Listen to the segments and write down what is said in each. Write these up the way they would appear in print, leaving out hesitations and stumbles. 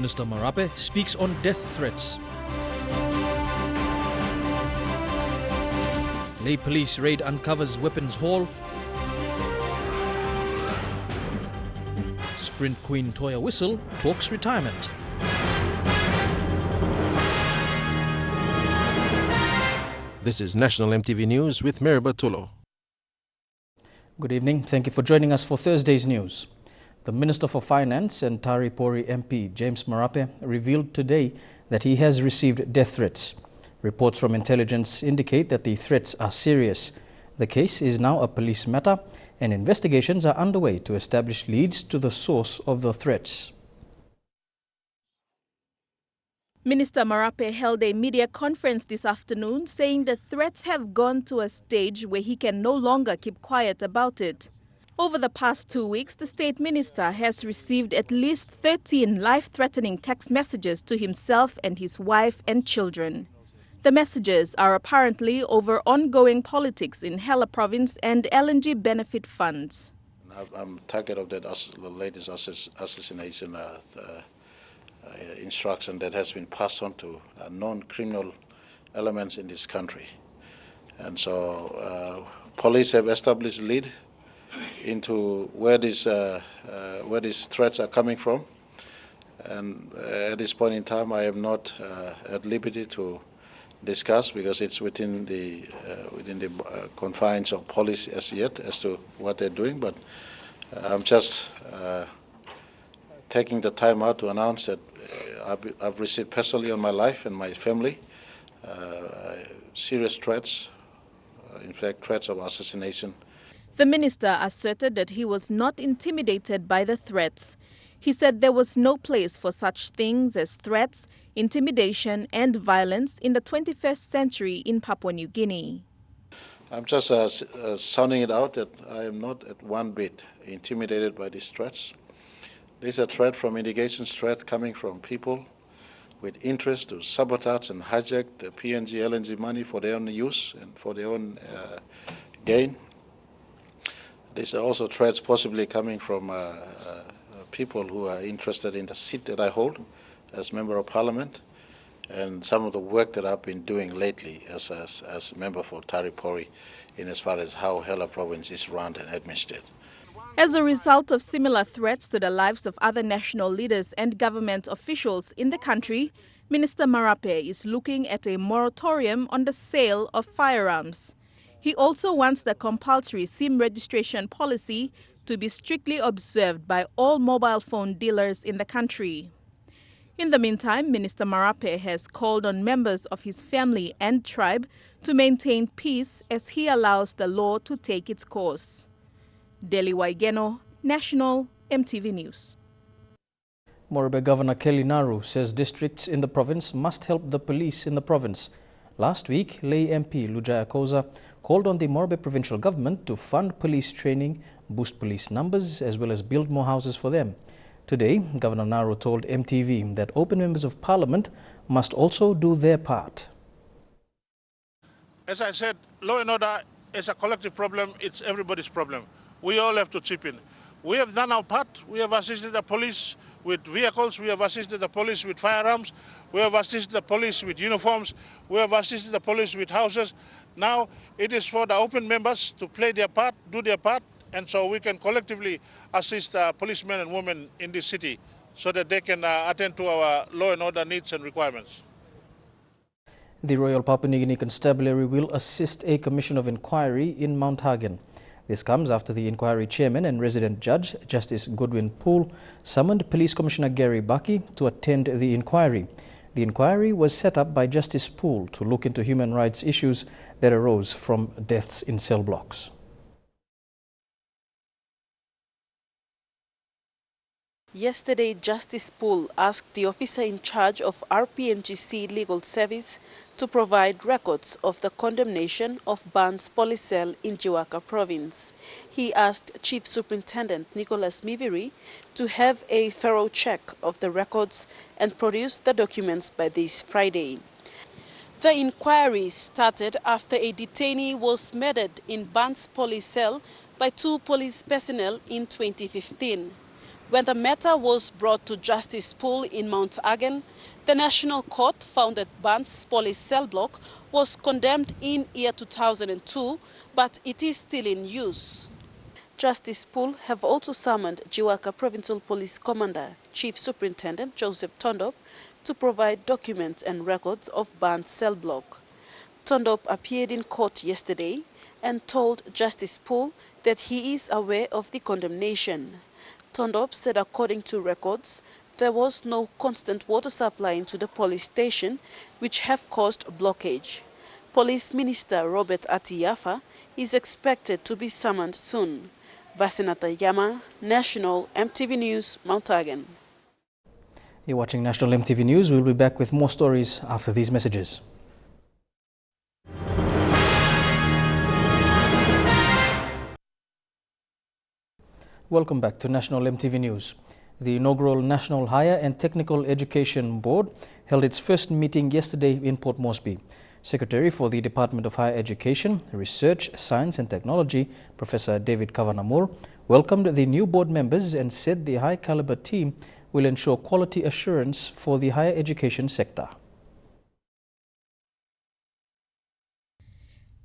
Minister Marape speaks on death threats. Lay police raid uncovers weapons haul. Sprint Queen Toea Wisil talks retirement. This is National EMTV News with Marape. Good evening. Thank you for joining us for Thursday's news. The Minister for Finance and Taripori MP, James Marape, revealed today that he has received death threats. Reports from intelligence indicate that the threats are serious. The case is now a police matter and investigations are underway to establish leads to the source of the threats. Minister Marape held a media conference this afternoon saying the threats have gone to a stage where he can no longer keep quiet about it. Over the past 2 weeks, the state minister has received at least 13 life-threatening text messages to himself and his wife and children. The messages are apparently over ongoing politics in Hela province and LNG benefit funds. I'm target of that latest assassination instruction that has been passed on to non-criminal elements in this country. And so police have established lead into where these threats are coming from. And at this point in time, I am not at liberty to discuss because it's within the confines of police as yet as to what they're doing. But I'm just taking the time out to announce that I've received personally on my life and my family serious threats, in fact threats of assassination. The minister asserted that he was not intimidated by the threats. He said there was no place for such things as threats, intimidation and violence in the 21st century in Papua New Guinea. I'm just sounding it out that I am not at one bit intimidated by these threats. These are threats from indications, threats coming from people with interest to sabotage and hijack the PNG LNG money for their own use and for their own gain. These are also threats possibly coming from people who are interested in the seat that I hold as Member of Parliament and some of the work that I've been doing lately as a member for Taripori in as far as how Hela province is run and administered. As a result of similar threats to the lives of other national leaders and government officials in the country, Minister Marape is looking at a moratorium on the sale of firearms. He also wants the compulsory SIM registration policy to be strictly observed by all mobile phone dealers in the country. In the meantime, Minister Marape has called on members of his family and tribe to maintain peace as he allows the law to take its course. Deli Waigeno, National EMTV News. Marape Governor Kelly Naru says districts in the province must help the police in the province. Last week, Lay MP Lujaya Koza called on the Marape provincial government to fund police training, boost police numbers, as well as build more houses for them. Today, Governor Naru told EMTV that open members of parliament must also do their part. As I said, law and order is a collective problem. It's everybody's problem. We all have to chip in. We have done our part. We have assisted the police with vehicles. We have assisted the police with firearms. We have assisted the police with uniforms. We have assisted the police with houses. Now it is for the open members to play their part, do their part, and so we can collectively assist policemen and women in this city so that they can attend to our law and order needs and requirements. The Royal Papua New Guinea Constabulary will assist a commission of inquiry in Mount Hagen. This comes after the inquiry chairman and resident judge, Justice Goodwin Poole, summoned Police Commissioner Gary Bucky to attend the inquiry. The inquiry was set up by Justice Poole to look into human rights issues that arose from deaths in cell blocks. Yesterday, Justice Poole asked the officer in charge of RPNGC Legal Service to provide records of the condemnation of Barnes Police Cell in Jiwaka Province. He asked Chief Superintendent Nicholas Miviri to have a thorough check of the records and produce the documents by this Friday. The inquiry started after a detainee was murdered in Barnes Police Cell by 2 police personnel in 2015. When the matter was brought to Justice Pool in Mount Again, the National Court found that Ban's police cell block was condemned in year 2002, but it is still in use. Justice Pool have also summoned Jiwaka Provincial Police Commander, Chief Superintendent Joseph Tondop, to provide documents and records of Ban's cell block. Tondop appeared in court yesterday and told Justice Pool that he is aware of the condemnation. Tondop said according to records, there was no constant water supply into the police station, which have caused blockage. Police Minister Robert Atiyafa is expected to be summoned soon. Vasinata Yama, National EMTV News, Mount Again. You're watching National EMTV News. We'll be back with more stories after these messages. Welcome back to National EMTV News. The inaugural National Higher and Technical Education Board held its first meeting yesterday in Port Moresby. Secretary for the Department of Higher Education, Research, Science and Technology, Professor David Kavanamur, welcomed the new board members and said the high-caliber team will ensure quality assurance for the higher education sector.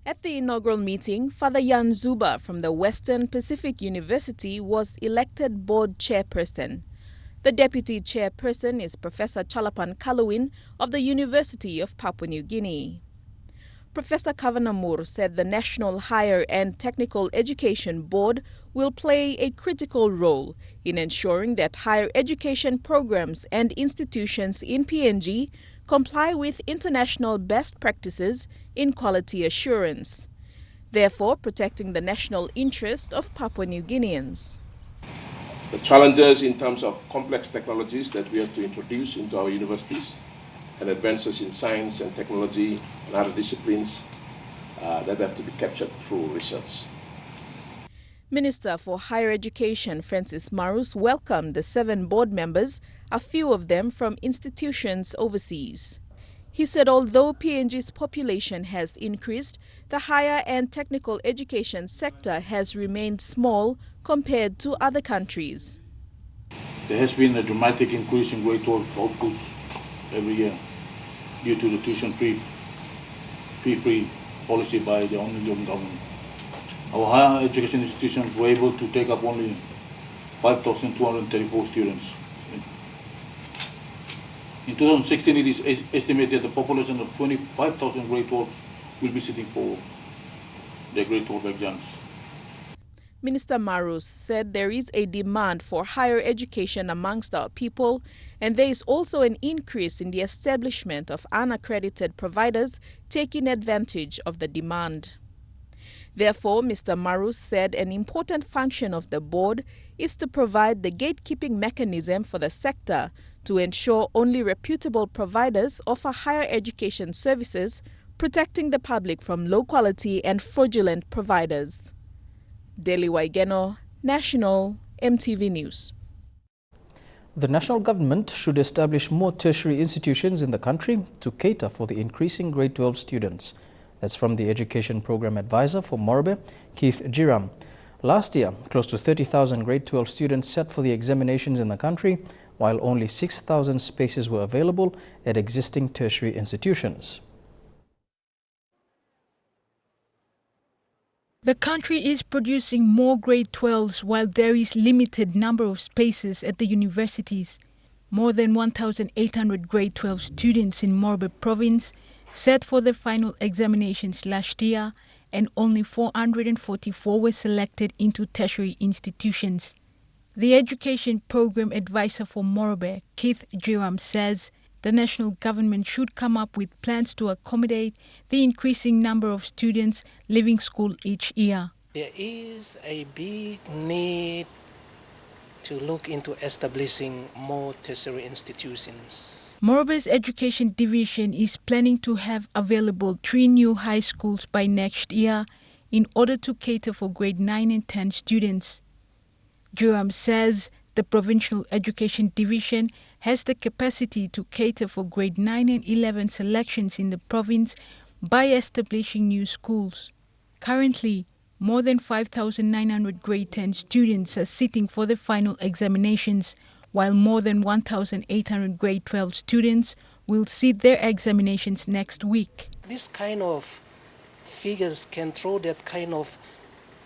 At the inaugural meeting, Father Jan Zuba from the Western Pacific University was elected board chairperson. The deputy chairperson is Professor Chalapan Kalawin of the University of Papua New Guinea. Professor Kavanamur said the National Higher and Technical Education Board will play a critical role in ensuring that higher education programs and institutions in PNG comply with international best practices in quality assurance, therefore protecting the national interest of Papua New Guineans. The challenges in terms of complex technologies that we have to introduce into our universities and advances in science and technology and other disciplines that have to be captured through research. Minister for Higher Education Francis Marus welcomed the 7 board members, a few of them from institutions overseas. He said although PNG's population has increased, the higher and technical education sector has remained small compared to other countries. There has been a dramatic increase in grade 12 outputs every year due to the tuition-free policy by the Only government. Our higher education institutions were able to take up only 5,234 students. In 2016, it is estimated that the population of 25,000 grade 12 will be sitting for their grade 12 exams. Minister Marus said there is a demand for higher education amongst our people, and there is also an increase in the establishment of unaccredited providers taking advantage of the demand. Therefore, Mr. Marus said an important function of the board is to provide the gatekeeping mechanism for the sector to ensure only reputable providers offer higher education services, protecting the public from low-quality and fraudulent providers. Deli Waigeno, National EMTV News. The national government should establish more tertiary institutions in the country to cater for the increasing grade 12 students. That's from the Education Program Advisor for Marape, Keith Jiram. Last year, close to 30,000 grade 12 students sat for the examinations in the country, while only 6,000 spaces were available at existing tertiary institutions. The country is producing more grade 12s while there is limited number of spaces at the universities. More than 1,800 grade 12 students in Marape province sat for the final examinations last year, and only 444 were selected into tertiary institutions. The Education Program Advisor for Marape, Keith Jiram, says the national government should come up with plans to accommodate the increasing number of students leaving school each year. There is a big need to look into establishing more tertiary institutions. Marape's Education Division is planning to have available 3 new high schools by next year in order to cater for grade 9 and 10 students. Jiram says the Provincial Education Division has the capacity to cater for grade 9 and 11 selections in the province by establishing new schools. Currently, More than 5,900 grade 10 students are sitting for the final examinations, while more than 1,800 grade 12 students will sit their examinations next week. This kind of figures can throw that kind of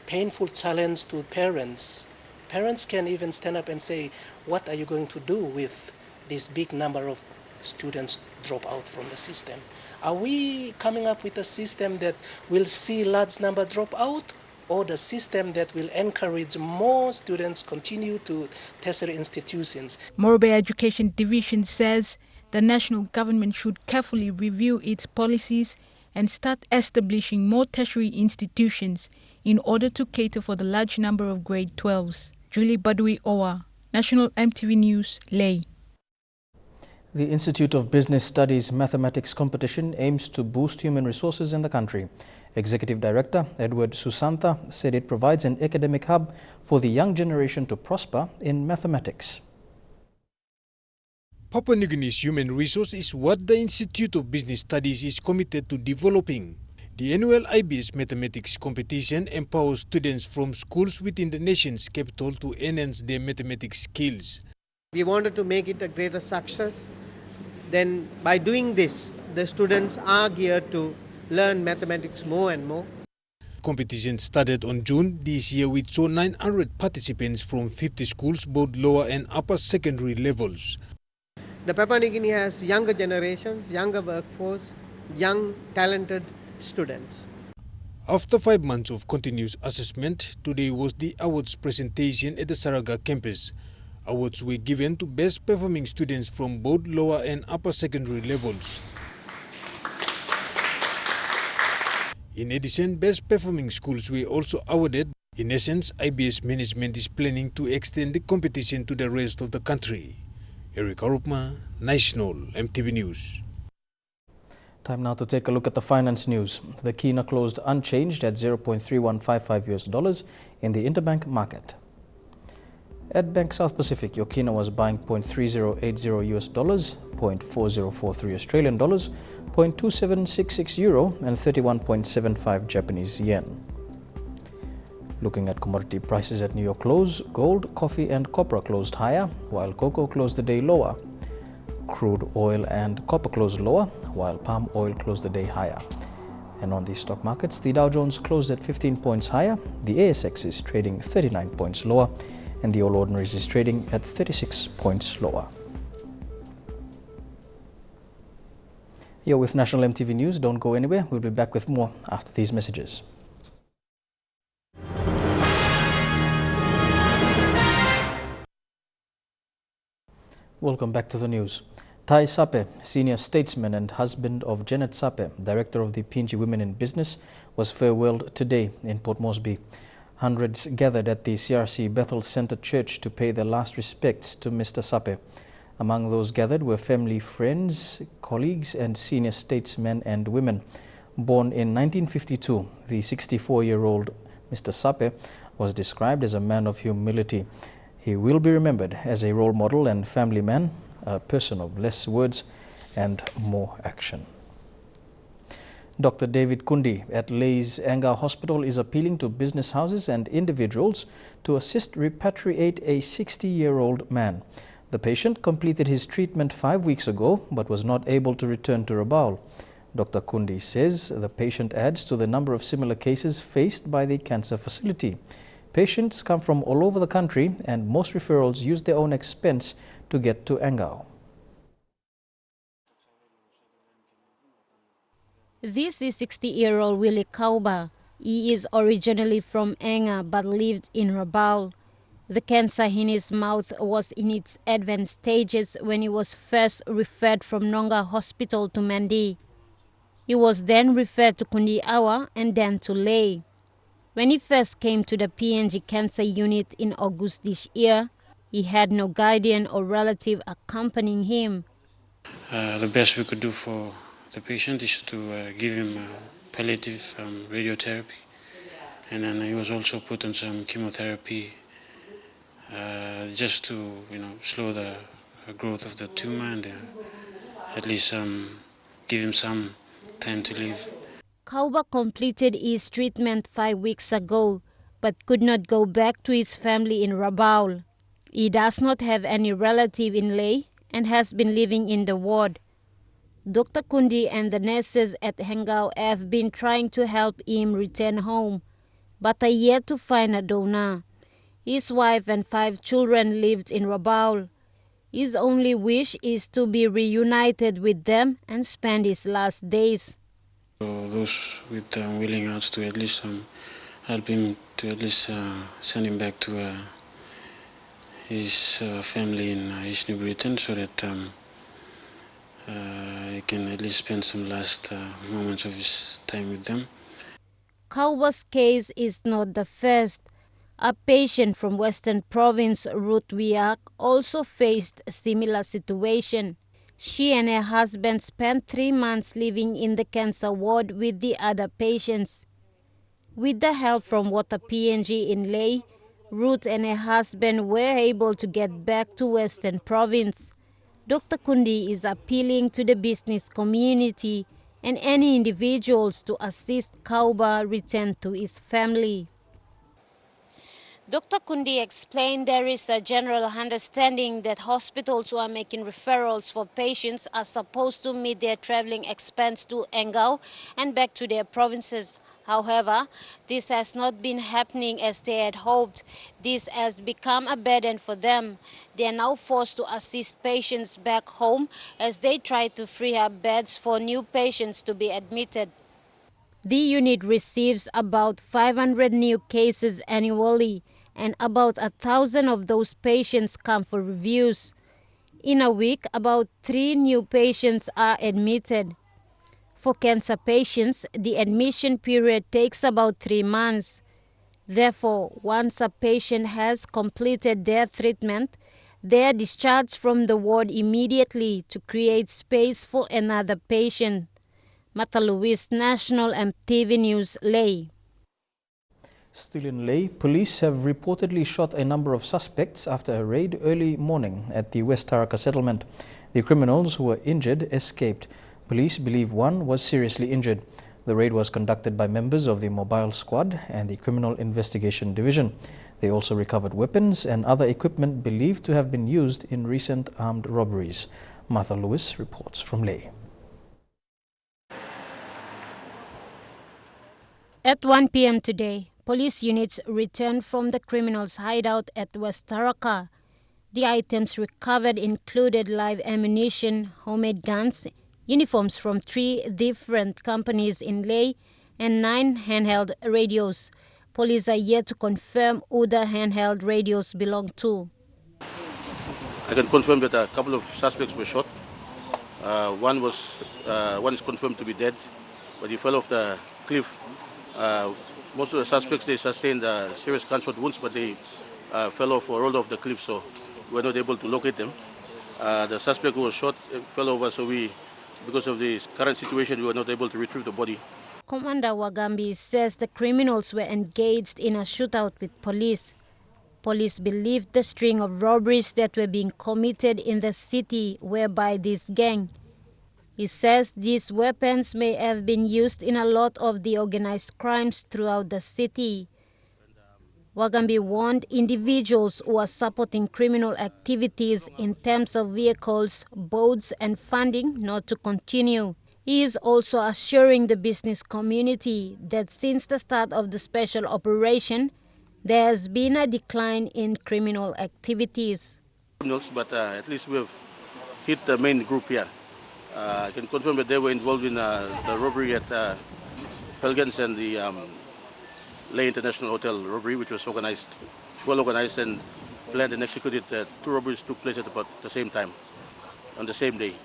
painful challenge to parents. Parents can even stand up and say, what are you going to do with this big number of students drop out from the system? Are we coming up with a system that will see large number drop out, or the system that will encourage more students continue to tertiary institutions? Marape Education Division says the national government should carefully review its policies and start establishing more tertiary institutions in order to cater for the large number of grade 12s. Julie Badui Owa, National EMTV News, Leh. The Institute of Business Studies Mathematics competition aims to boost human resources in the country. Executive Director Edward Susantha said it provides an academic hub for the young generation to prosper in mathematics. Papua New Guinea's human resource is what the Institute of Business Studies is committed to developing. The annual IBS mathematics competition empowers students from schools within the nation's capital to enhance their mathematics skills. We wanted to make it a greater success. Then by doing this, the students are geared to learn mathematics more and more. Competition started on June this year with 900 participants from 50 schools, both lower and upper secondary levels. The Papua New Guinea has younger generations, younger workforce, young, talented students. After 5 months of continuous assessment, today was the awards presentation at the Saraga campus. Awards were given to best performing students from both lower and upper secondary levels. In addition, best performing schools were also awarded. In essence, IBS management is planning to extend the competition to the rest of the country. Eric Arupma, National EMTV News. Time now to take a look at the finance news. The kina closed unchanged at $0.3155 in the interbank market. At Bank South Pacific, your kina was buying $0.3080 $0.4043 Australian dollars, €0.2766 and 31.75 Japanese yen. Looking at commodity prices at New York close, gold, coffee and copper closed higher, while cocoa closed the day lower. Crude oil and copper closed lower, while palm oil closed the day higher. And on the stock markets, the Dow Jones closed at 15 points higher, the ASX is trading 39 points lower, and the All Ordinaries is trading at 36 points lower. You're with National EMTV News. Don't go anywhere. We'll be back with more after these messages. Welcome back to the news. Tai Sape, senior statesman and husband of Janet Sape, director of the PNG Women in Business, was farewelled today in Port Moresby. Hundreds gathered at the CRC Bethel Center Church to pay their last respects to Mr. Sape. Among those gathered were family, friends, colleagues and senior statesmen and women. Born in 1952, the 64-year-old Mr. Sape was described as a man of humility. He will be remembered as a role model and family man, a person of less words and more action. Dr. David Kundi at Leh's Angau Hospital is appealing to business houses and individuals to assist repatriate a 60-year-old man. The patient completed his treatment 5 weeks ago but was not able to return to Rabaul. Dr. Kundi says the patient adds to the number of similar cases faced by the cancer facility. Patients come from all over the country and most referrals use their own expense to get to Angau. This is 60-year-old Willie Kauba. He is originally from Anga but lived in Rabaul. The cancer in his mouth was in its advanced stages when he was first referred from Nonga Hospital to Mandi. He was then referred to Kundiawa and then to Leh. When he first came to the PNG Cancer Unit in August this year, he had no guardian or relative accompanying him. The best we could do for the patient is to give him palliative radiotherapy, and then he was also put on some chemotherapy just to slow the growth of the tumor and at least give him some time to live. Kauba completed his treatment 5 weeks ago, but could not go back to his family in Rabaul. He does not have any relative in Ley and has been living in the ward. Dr. Kundi and the nurses at Hengau have been trying to help him return home, but are yet to find a donor. His wife and 5 children lived in Rabaul. His only wish is to be reunited with them and spend his last days. So those with willing hearts to at least help him to at least send him back to his family in his New Britain so that he can at least spend some last moments of his time with them. Kauba's case is not the first. A patient from Western Province, Ruth Wiak, also faced a similar situation. She and her husband spent 3 months living in the cancer ward with the other patients. With the help from Water PNG in Ley, Ruth and her husband were able to get back to Western Province. Dr. Kundi is appealing to the business community and any individuals to assist Kauba return to his family. Dr. Kundi explained there is a general understanding that hospitals who are making referrals for patients are supposed to meet their traveling expense to Engau and back to their provinces. However, this has not been happening as they had hoped. This has become a burden for them. They are now forced to assist patients back home as they try to free up beds for new patients to be admitted. The unit receives about 500 new cases annually, and about 1,000 of those patients come for reviews. In a week, about 3 new patients are admitted. For cancer patients, the admission period takes about 3 months. Therefore, once a patient has completed their treatment, they are discharged from the ward immediately to create space for another patient. Mata Luis, National EMTV News, Ley. Still in Ley, police have reportedly shot a number of suspects after a raid early morning at the West Taraka settlement. The criminals who were injured escaped. Police believe one was seriously injured. The raid was conducted by members of the Mobile Squad and the Criminal Investigation Division. They also recovered weapons and other equipment believed to have been used in recent armed robberies. Martha Lewis reports from Ley. At 1 p.m. today, police units returned from the criminals' hideout at West Taraka. The items recovered included live ammunition, homemade guns, uniforms from 3 different companies in Ley, and 9 handheld radios. Police are yet to confirm who the handheld radios belong to. I can confirm that a couple of suspects were shot. One is confirmed to be dead, but he fell off the cliff. Most of the suspects, they sustained serious gunshot wounds, but they fell off or rolled off the cliff, so we were not able to locate them. The suspect who was shot fell over, so because of the current situation, we were not able to retrieve the body. Commander Wagambi says the criminals were engaged in a shootout with police. Police believe the string of robberies that were being committed in the city were by this gang. He says these weapons may have been used in a lot of the organized crimes throughout the city. Wagambi warned individuals who are supporting criminal activities in terms of vehicles, boats and funding not to continue. He is also assuring the business community that since the start of the special operation, there has been a decline in criminal activities. But at least we have hit the main group here. I can confirm that they were involved in the robbery at Pelgans and the Ley International Hotel robbery, which was well organized and planned and executed. 2 robberies took place at about the same time, on the same day.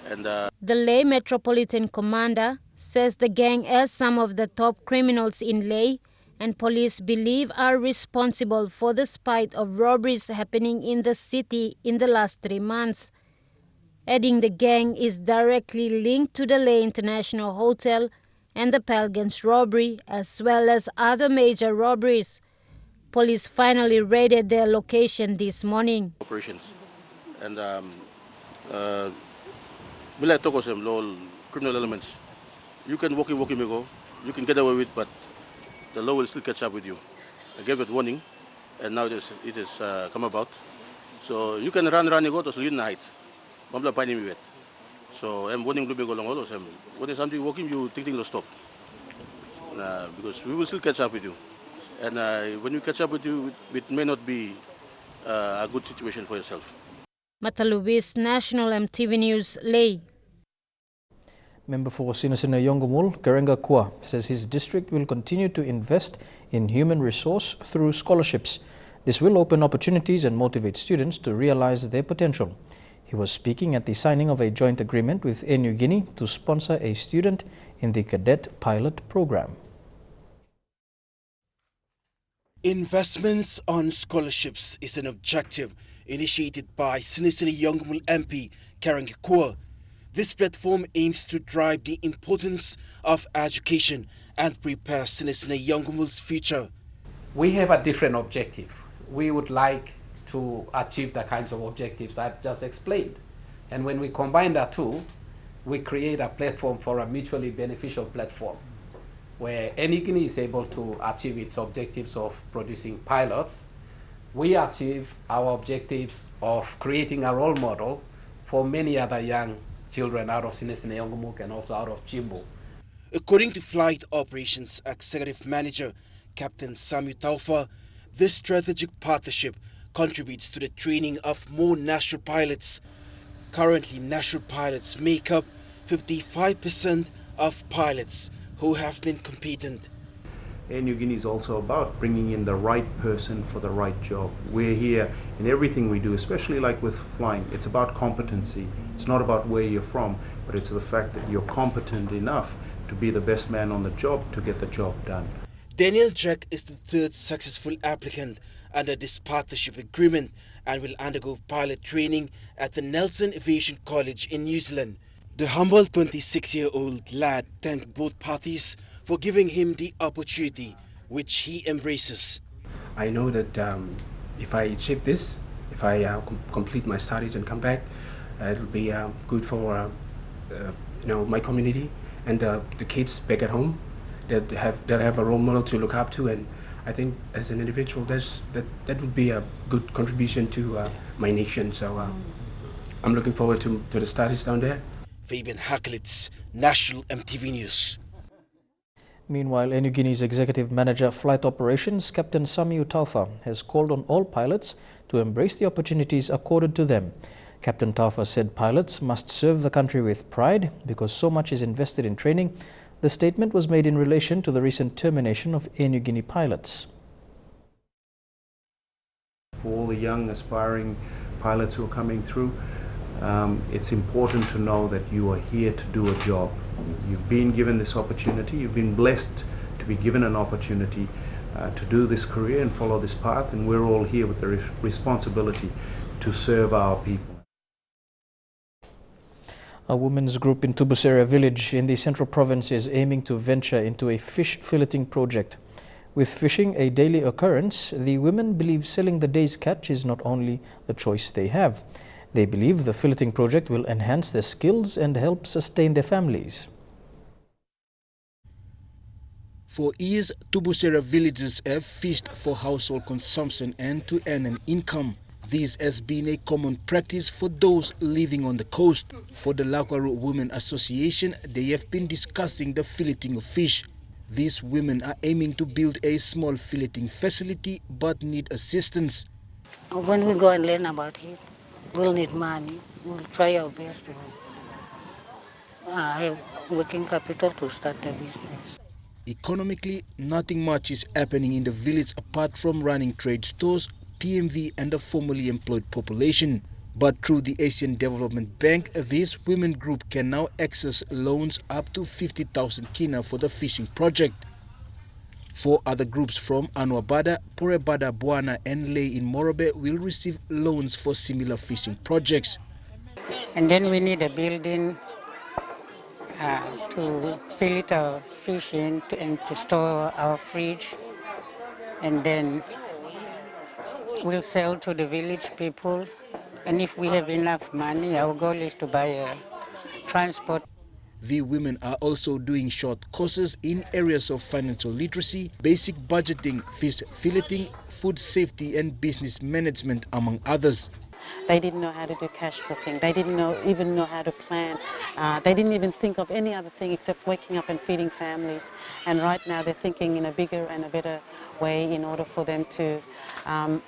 And the Ley Metropolitan Commander says the gang has some of the top criminals in Ley, and police believe are responsible for the spate of robberies happening in the city in the last 3 months. Adding the gang is directly linked to the Ley International Hotel and the Pelgans robbery, as well as other major robberies. Police finally raided their location this morning. Operations. And Mila Tokosem, criminal elements you can walk in, go. You can get away with it, but the law will still catch up with you. I gave it warning, and now it has come about. So you can run, go to sleep night. Mamla pani mi wet. So I'm warning to be go long also. When something walking, you thinking to stop. Because we will still catch up with you. And when we catch up with you, it may not be a good situation for yourself. Matalubis National EMTV News, Lay. Member for Sinisena Yongomul, Karenga Kwa, says his district will continue to invest in human resource through scholarships. This will open opportunities and motivate students to realize their potential. He was speaking at the signing of a joint agreement with Air Niugini to sponsor a student in the cadet pilot program. Investments on scholarships is an objective initiated by Sinisena Yongomul MP Karenga Kwa. This platform aims to drive the importance of education and prepare Sinisena Yongomul's future. We have a different objective. We would like to achieve the kinds of objectives I've just explained. And when we combine the two, we create a platform for a mutually beneficial platform where Air Niugini is able to achieve its objectives of producing pilots. We achieve our objectives of creating a role model for many other young children out of Sinisena Yongomul and also out of Chimbo. According to Flight Operations Executive Manager Captain Samu Taufa, this strategic partnership contributes to the training of more national pilots. Currently, national pilots make up 55% of pilots who have been competent. Air Niugini is also about bringing in the right person for the right job. We're here in everything we do, especially like with flying. It's about competency. It's not about where you're from, but it's the fact that you're competent enough to be the best man on the job to get the job done. Daniel Jack is the third successful applicant under this partnership agreement and will undergo pilot training at the Nelson Aviation College in New Zealand. The humble 26-year-old lad thanked both parties for giving him the opportunity, which he embraces. I know that if I achieve this, if I complete my studies and come back, it will be good for my community and the kids back at home. They'll have a role model to look up to, and I think as an individual, that would be a good contribution to my nation. So I'm looking forward to the studies down there. Fabian Hakelitz, National EMTV News. Meanwhile, Air Niugini's Executive Manager Flight Operations, Captain Samu Taufa, has called on all pilots to embrace the opportunities accorded to them. Captain Taufa said pilots must serve the country with pride because so much is invested in training. The statement was made in relation to the recent termination of Air Niugini pilots. For all the young aspiring pilots who are coming through, it's important to know that you are here to do a job. You've been given this opportunity, you've been blessed to be given an opportunity to do this career and follow this path, and we're all here with the responsibility to serve our people. A women's group in Tubusera village in the Central Province is aiming to venture into a fish filleting project. With fishing a daily occurrence, the women believe selling the day's catch is not only the choice they have. They believe the filleting project will enhance their skills and help sustain their families. For years, Tubusera villagers have fished for household consumption and to earn an income. This has been a common practice for those living on the coast. For the Laukaru Women Association, they have been discussing the filleting of fish. These women are aiming to build a small filleting facility but need assistance. When we go and learn about it, we'll need money. We'll try our best to have working capital to start the business. Economically, nothing much is happening in the village apart from running trade stores, PMV and the formally employed population. But through the Asian Development Bank, this women group can now access loans up to 50,000 kina for the fishing project. 4 other groups from Anuabada, Porebada, Buana and Lay in Marape will receive loans for similar fishing projects. And then we need a building to fillet our fish in and to store our fridge. And then we'll sell to the village people. And if we have enough money, our goal is to buy a transport. The women are also doing short courses in areas of financial literacy, basic budgeting, fish filleting, food safety and business management, among others. They didn't know how to do cash booking. They didn't even know how to plan. They didn't even think of any other thing except waking up and feeding families. And right now they're thinking in a bigger and a better way in order for them to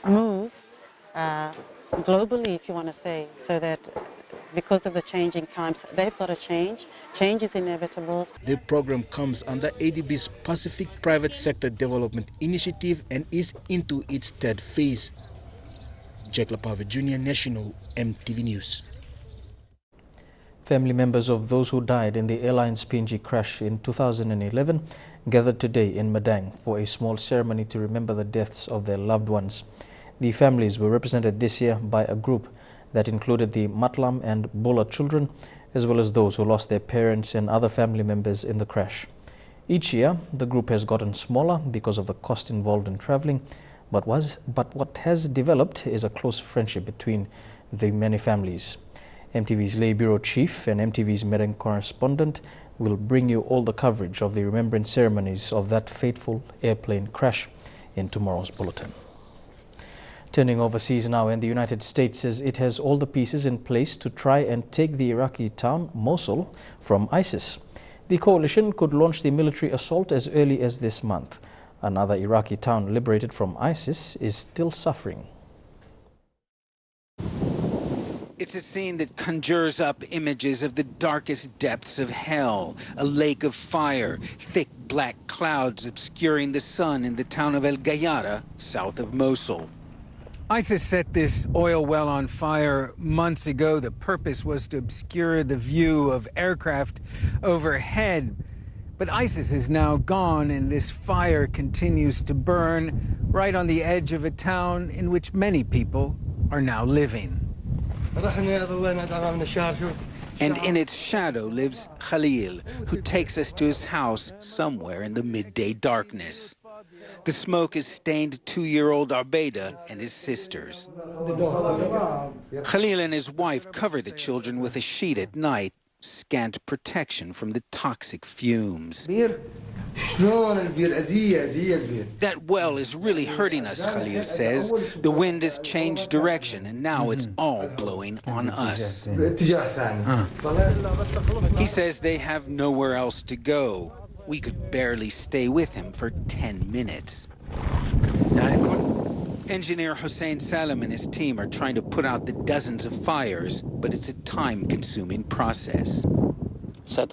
move globally, if you want to say, so that because of the changing times, they've got to change. Change is inevitable. The program comes under ADB's Pacific Private Sector Development Initiative and is into its third phase. Jack Lapave Jr., National EMTV News. Family members of those who died in the airline's PNG crash in 2011 gathered today in Madang for a small ceremony to remember the deaths of their loved ones. The families were represented this year by a group that included the Matlam and Bola children, as well as those who lost their parents and other family members in the crash. Each year, the group has gotten smaller because of the cost involved in traveling, but what has developed is a close friendship between the many families. MTV's Lay Bureau Chief and MTV's Madang correspondent will bring you all the coverage of the remembrance ceremonies of that fateful airplane crash in tomorrow's bulletin. Turning overseas now, and the United States says it has all the pieces in place to try and take the Iraqi town Mosul from ISIS. The coalition could launch the military assault as early as this month. Another Iraqi town liberated from ISIS is still suffering. It's a scene that conjures up images of the darkest depths of hell, a lake of fire, thick black clouds obscuring the sun in the town of El Gayara, south of Mosul. ISIS set this oil well on fire months ago. The purpose was to obscure the view of aircraft overhead. But ISIS is now gone, and this fire continues to burn right on the edge of a town in which many people are now living. And in its shadow lives Khalil, who takes us to his house somewhere in the midday darkness. The smoke has stained 2-year-old Arbeida and his sisters. Khalil and his wife cover the children with a sheet at night, scant protection from the toxic fumes. That well is really hurting us, Khalil says. The wind has changed direction and now it's all blowing on us. He says they have nowhere else to go. We could barely stay with him for 10 minutes. Engineer Hussein Salam and his team are trying to put out the dozens of fires, but it's a time-consuming process. It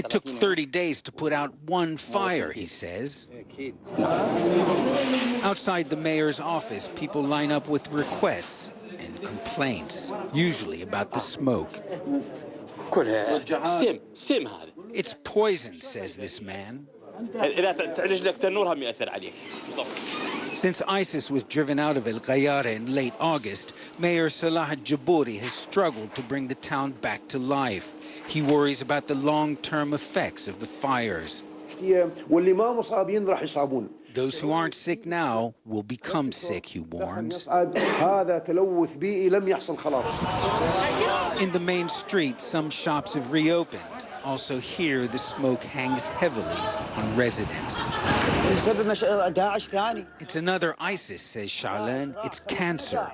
took 30 days to put out one fire, he says. Outside the mayor's office, people line up with requests and complaints, usually about the smoke. It's poison, says this man. Since ISIS was driven out of El Gayara in late August, Mayor Salah al-Jabouri has struggled to bring the town back to life. He worries about the long-term effects of the fires. Those who aren't sick now will become sick, he warns. In the main street, some shops have reopened. Also here, the smoke hangs heavily on residents. It's another ISIS, says Charlene. It's cancer.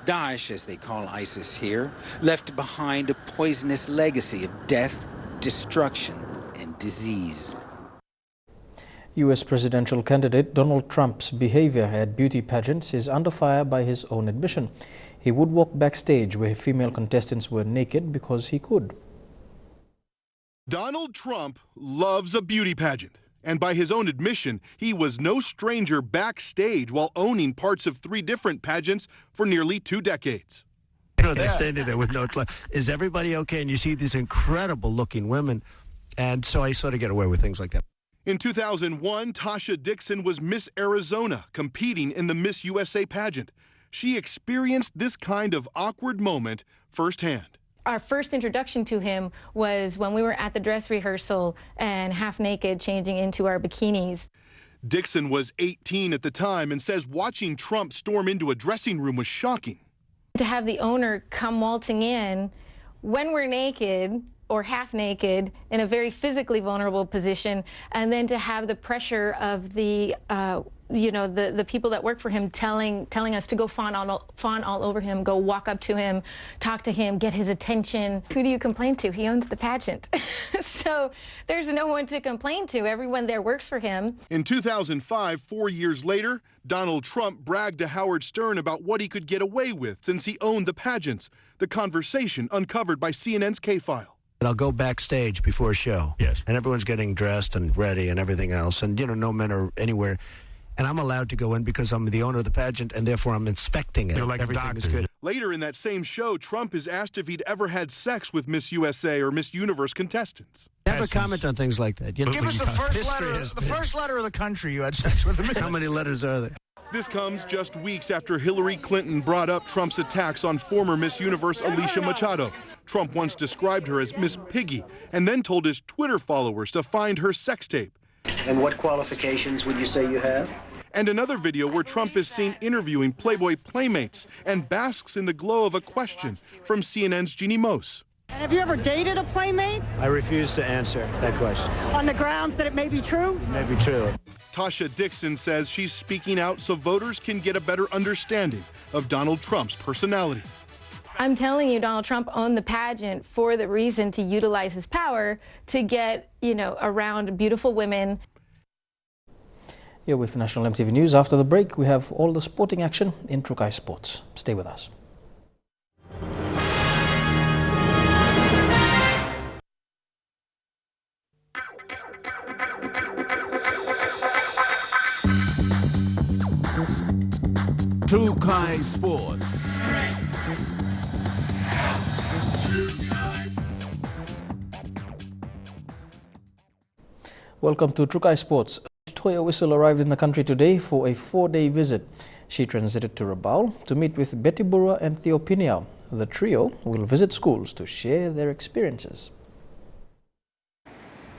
Daesh, as they call ISIS here, left behind a poisonous legacy of death, destruction, and disease. U.S. presidential candidate Donald Trump's behavior at beauty pageants is under fire by his own admission. He would walk backstage where female contestants were naked because he could. Donald Trump loves a beauty pageant. And by his own admission, he was no stranger backstage while owning parts of 3 different pageants for nearly 2 decades. You know, they're standing there with no clothes. Is everybody okay? And you see these incredible looking women. And so I sort of get away with things like that. In 2001, Tasha Dixon was Miss Arizona, competing in the Miss USA pageant. She experienced this kind of awkward moment firsthand. Our first introduction to him was when we were at the dress rehearsal and half naked changing into our bikinis. Dixon was 18 at the time and says watching Trump storm into a dressing room was shocking. To have the owner come waltzing in when we're naked or half naked in a very physically vulnerable position, and then to have the pressure of the the people that work for him telling us to go fawn all over him, go walk up to him, talk to him, get his attention. Who do you complain to? He owns the pageant. So there's no one to complain to. Everyone there works for him. In 2005, 4 years later, Donald Trump bragged to Howard Stern about what he could get away with since he owned the pageants. The conversation uncovered by CNN's K-File. I'll go backstage before a show. Yes. And everyone's getting dressed and ready and everything else. And, no men are anywhere. And I'm allowed to go in because I'm the owner of the pageant, and therefore I'm inspecting it. You're like everything a doctor. is good. Later in that same show, Trump is asked if he'd ever had sex with Miss USA or Miss Universe contestants. Never comment on things like that. Give us the first letter of the country you had sex with. How many letters are there? This comes just weeks after Hillary Clinton brought up Trump's attacks on former Miss Universe Alicia Machado. Trump once described her as Miss Piggy and then told his Twitter followers to find her sex tape. And what qualifications would you say you have? And another video where Trump is seen interviewing Playboy playmates and basks in the glow of a question from CNN's Jeannie Mose. Have you ever dated a playmate? I refuse to answer that question. On the grounds that it may be true? It may be true. Tasha Dixon says she's speaking out so voters can get a better understanding of Donald Trump's personality. I'm telling you, Donald Trump owned the pageant for the reason to utilize his power to get, around beautiful women. Here with National EMTV News. After the break, we have all the sporting action in Trukai Sports. Stay with us. Trukai Sports. Welcome to Trukai Sports. Toea Wisil arrived in the country today for a 4-day visit. She transited to Rabaul to meet with Betty Burua and Theo Piniao. The trio will visit schools to share their experiences.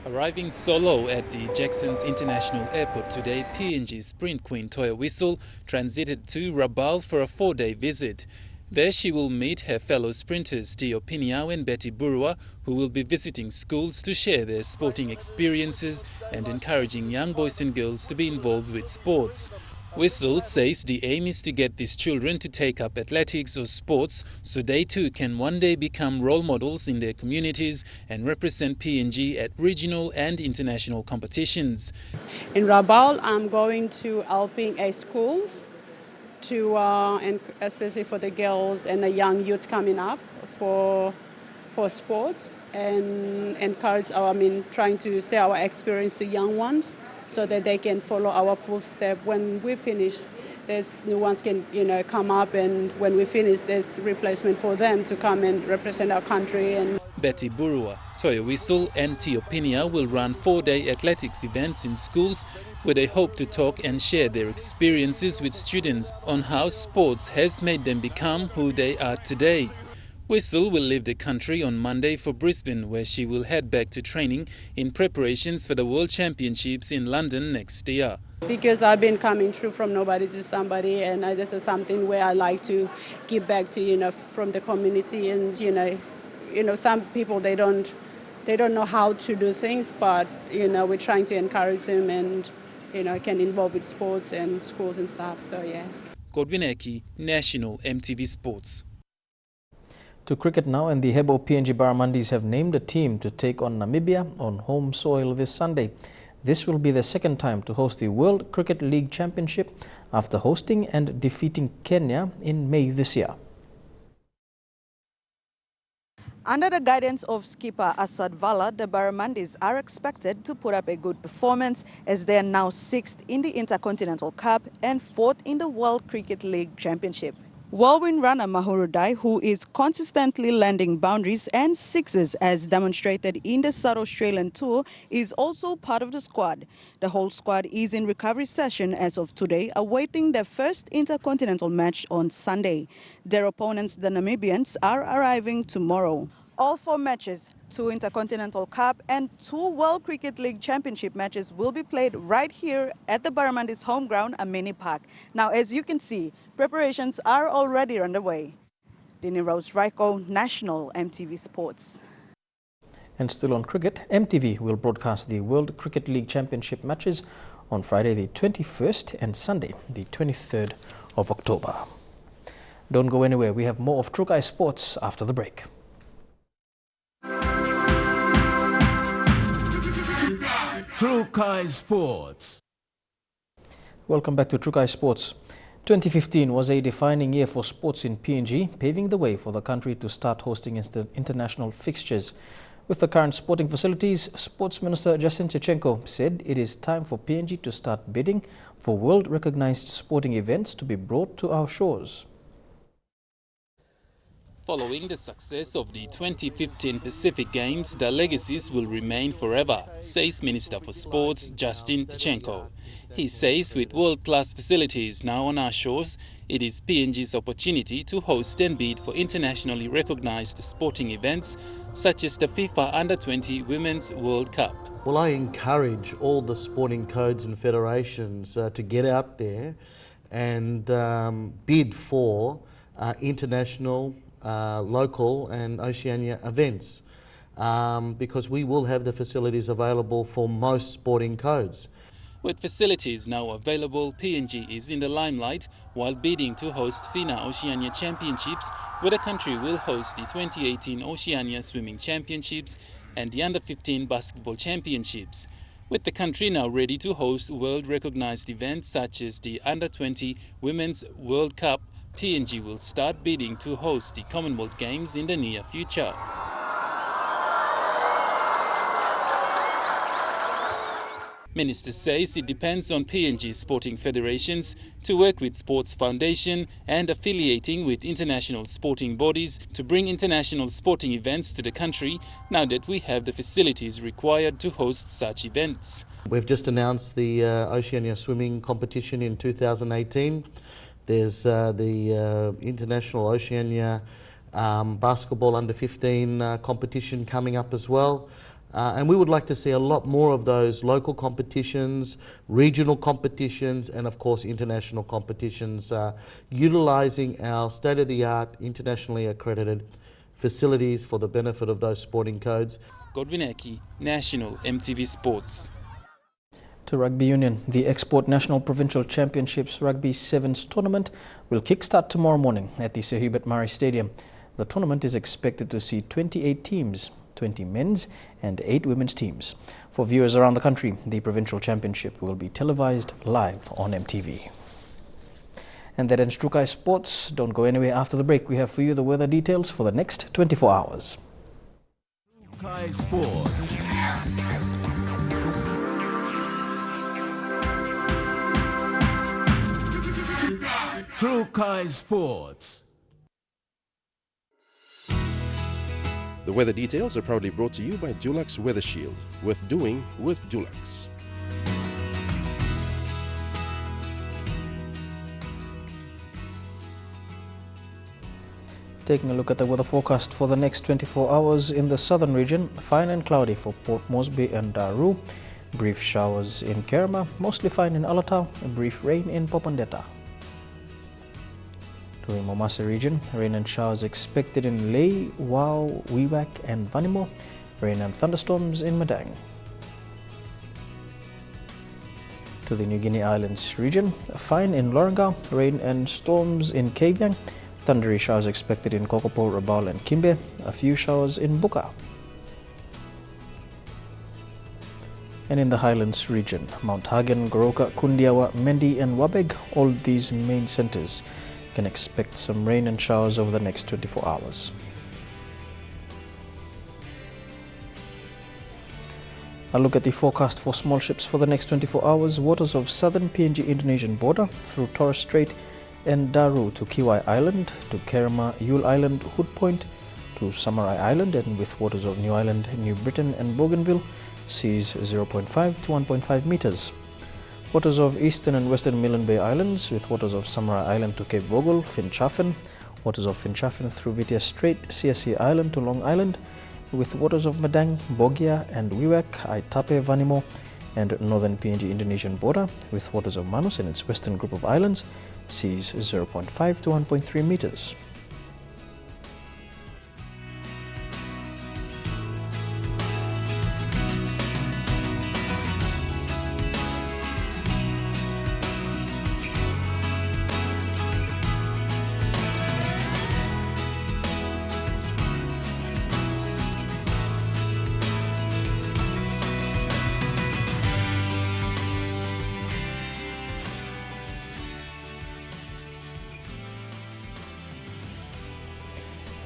Arriving solo at the Jackson's International Airport today, PNG Sprint Queen Toea Wisil transited to Rabaul for a 4-day visit. There she will meet her fellow sprinters Theo Piniao and Betty Burua, who will be visiting schools to share their sporting experiences and encouraging young boys and girls to be involved with sports. Wisil says the aim is to get these children to take up athletics or sports so they too can one day become role models in their communities and represent PNG at regional and international competitions. In Rabaul, I'm going to helping schools to, and especially for the girls and the young youths coming up for sports, and encourage trying to share our experience to young ones so that they can follow our footsteps. When we finish, there's new ones can come up, and when we finish, there's replacement for them to come and represent our country. And Betty Burua, Toea Wisil and Theo Piniao will run 4-day athletics events in schools where they hope to talk and share their experiences with students on how sports has made them become who they are today. Wisil will leave the country on Monday for Brisbane, where she will head back to training in preparations for the World Championships in London next year. Because I've been coming through from nobody to somebody, and this is something where I like to give back to from the community. And some people they don't know how to do things, but we're trying to encourage them and can involve with sports and schools and stuff. So yeah. Godwin Eki, National EMTV Sports. To cricket now, and the Hebo PNG Barramundis have named a team to take on Namibia on home soil this Sunday. This will be the second time to host the World Cricket League Championship after hosting and defeating Kenya in May this year. Under the guidance of skipper Asad Vala, the Barramundis are expected to put up a good performance as they are now 6th in the Intercontinental Cup and 4th in the World Cricket League Championship. Whirlwind runner Mahuru Dai, who is consistently landing boundaries and sixes as demonstrated in the South Australian tour, is also part of the squad. The whole squad is in recovery session as of today, awaiting their first intercontinental match on Sunday. Their opponents, the Namibians, are arriving tomorrow. All 4 matches, 2 Intercontinental Cup and 2 World Cricket League Championship matches will be played right here at the Barramundis home ground, Amini Park. Now, as you can see, preparations are already underway. Dini Rose Raiko, National MTV Sports. And still on cricket, MTV will broadcast the World Cricket League Championship matches on Friday the 21st and Sunday the 23rd of October. Don't go anywhere. We have more of Trukai Sports after the break. Trukai Sports. Welcome back to Trukai Sports. 2015 was a defining year for sports in PNG, paving the way for the country to start hosting international fixtures. With the current sporting facilities, Sports Minister Jacinth Chechenko said it is time for PNG to start bidding for world-recognized sporting events to be brought to our shores. Following the success of the 2015 Pacific Games, the legacies will remain forever, says Minister for Sports Jacinth Chechenko. He says with world-class facilities now on our shores, it is PNG's opportunity to host and bid for internationally recognized sporting events such as the FIFA Under-20 Women's World Cup. Well, I encourage all the sporting codes and federations to get out there and bid for international, local and Oceania events because we will have the facilities available for most sporting codes. With facilities now available, PNG is in the limelight while bidding to host FINA Oceania Championships, where the country will host the 2018 Oceania Swimming Championships and the Under-15 Basketball Championships. With the country now ready to host world-recognized events such as the Under-20 Women's World Cup, PNG will start bidding to host the Commonwealth Games in the near future. Minister says it depends on PNG sporting federations to work with Sports Foundation and affiliating with international sporting bodies to bring international sporting events to the country now that we have the facilities required to host such events. We've just announced the Oceania Swimming Competition in 2018. There's the International Oceania Basketball Under-15 competition coming up as well. And we would like to see a lot more of those local competitions, regional competitions, and of course international competitions, utilising our state-of-the-art, internationally accredited facilities for the benefit of those sporting codes. Godwin Eki, National MTV Sports. To Rugby Union, the Export National Provincial Championships Rugby Sevens tournament will kickstart tomorrow morning at the Sir Hubert Murray Stadium. The tournament is expected to see 28 teams, 20 men's and 8 women's teams. For viewers around the country, the provincial championship will be televised live on MTV. And that ends Trukai Sports. Don't go anywhere. After the break, we have for you the weather details for the next 24 hours. Trukai Sports. Trukai Sports. The weather details are proudly brought to you by Dulux Weather Shield. Worth doing with Dulux. Taking a look at the weather forecast for the next 24 hours in the southern region, fine and cloudy for Port Moresby and Daru, brief showers in Kerma, mostly fine in Alatau, and brief rain in Popondetta. To the Momasa region, rain and showers expected in Lae, Wau, Wewak and Vanimo, rain and thunderstorms in Madang. To the New Guinea Islands region, fine in Lorengau, rain and storms in Kavieng, thundery showers expected in Kokopo, Rabaul and Kimbe, a few showers in Buka. And in the Highlands region, Mount Hagen, Goroka, Kundiawa, Mendi and Wabeg, all these main centres can expect some rain and showers over the next 24 hours. A look at the forecast for small ships for the next 24 hours. Waters of southern PNG Indonesian border through Torres Strait and Daru to Kiwai Island, to Kerema, Yule Island, Hood Point, to Samarai Island, and with waters of New Island, New Britain and Bougainville, seas 0.5 to 1.5 meters. Waters of eastern and western Milne Bay Islands, with waters of Samarai Island to Cape Vogel, Finchafen, waters of Finchafen through Vitia Strait, CSC Island to Long Island, with waters of Madang, Bogia and Wewak, Aitape, Vanimo, and northern PNG Indonesian border, with waters of Manus and its western group of islands, seas 0.5 to 1.3 meters.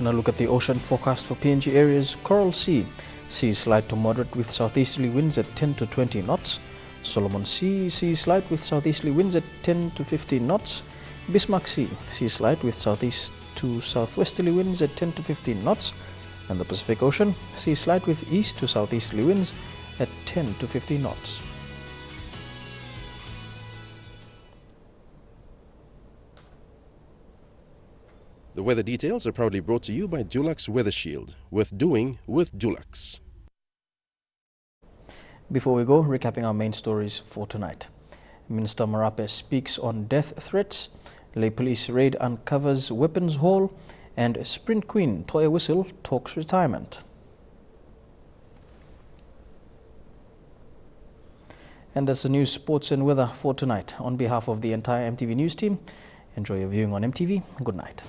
Now look at the ocean forecast for PNG areas. Coral Sea, seas slight to moderate with southeasterly winds at 10 to 20 knots. Solomon Sea, seas slight with southeasterly winds at 10 to 15 knots. Bismarck Sea, seas slight with southeast to southwesterly winds at 10 to 15 knots. And the Pacific Ocean, seas slight with east to southeasterly winds at 10 to 15 knots. The weather details are proudly brought to you by Dulux Weather Shield. Worth doing with Dulux. Before we go, recapping our main stories for tonight. Minister Marape speaks on death threats, Lay Police raid uncovers weapons haul, and Sprint Queen Toea Wisil talks retirement. And that's the news, sports and weather for tonight. On behalf of the entire EMTV News team, enjoy your viewing on EMTV. Good night.